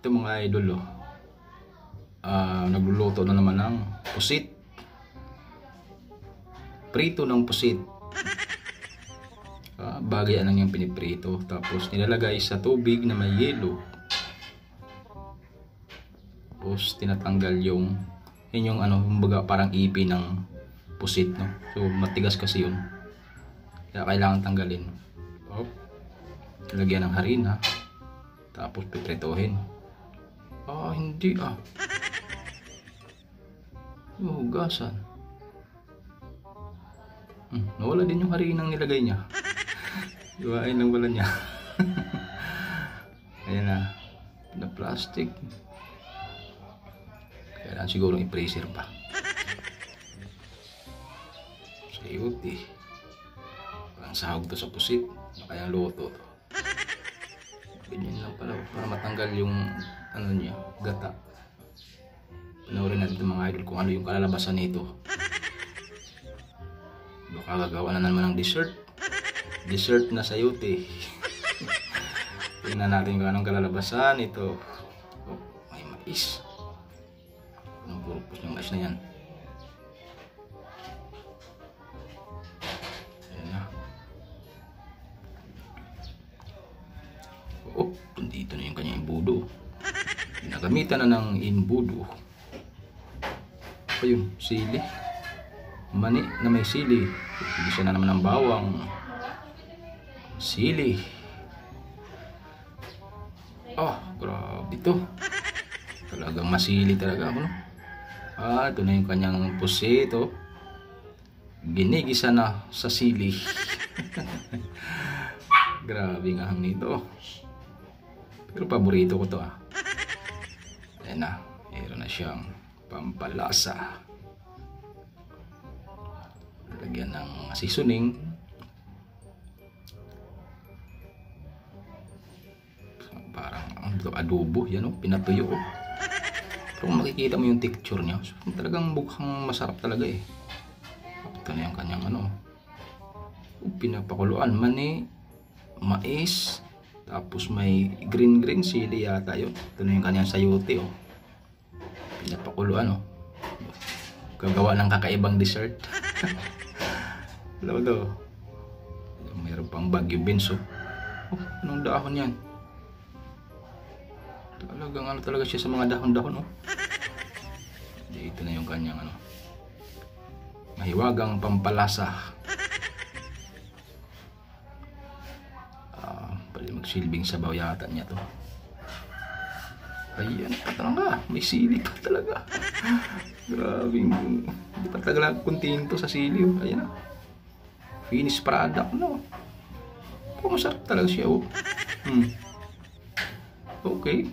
Ito mga idol, nagluluto na naman ng pusit. Prito ng pusit. Bagay lang yung piniprito. Tapos nilalagay sa tubig na may yelo. Tapos tinatanggal yung kumbaga parang ipi ng pusit, no? So matigas kasi yun. Kaya kailangan tanggalin. Lagyan ng harina. Tapos pipritohin. Hindi hugasan. Nawala din yung harinang nilagay niya. Iwain lang wala niya. Ayan na plastic. Kailangan siguro i-freezer pa. Sayuti. Parang sahog to sa pusit. Kaya luto to. Ganyan lang pala para matanggal yung niya, gata. Panoorin natin itong mga idol kung ano yung kalalabasan nito. Baka gagawa na naman ng dessert. Dessert na sayuti. Tingnan natin kung anong kalalabasan ito. May mais. Anong purpose ng mais na yan? Ayan na. Dito na yung kanyang imbudo. Ginagamitan na ng imbudo. Ayun, sili. Mani na may sili. Igisa na naman ng bawang. Sili. Grabe to. Talagang masili talaga ako, no? Ito na yung kanyang pusit, ginigisa na sa sili. Grabe nga ang nito. Pero paborito ko to, Ayan na. Meron na siyang pampalasa. Lagyan ng seasoning. Parang adobo. Yan, pinatuyo. Pero kung makikita mo yung texture niya, talagang mukhang masarap talaga eh. Ito na yung kanyang pinapakuluan. Mani, mais, tapos may green sili yata yun. Ito na yung kanyang sayote, pinapakuluan, gagawa ng kakaibang dessert. Hello. Mayroon pang Baguio beans, anong dahon yan? Talagang talaga siya sa mga dahon-dahon, Dito na yung kanyang mahiwagang pampalasa. Pwede magsilbing sabaw yata niya to. Ayan pa talaga, may sili pa talaga. Grabing, hindi pa talaga kontento sa sili. Ayan, finished product, masarap talaga siya, Okay.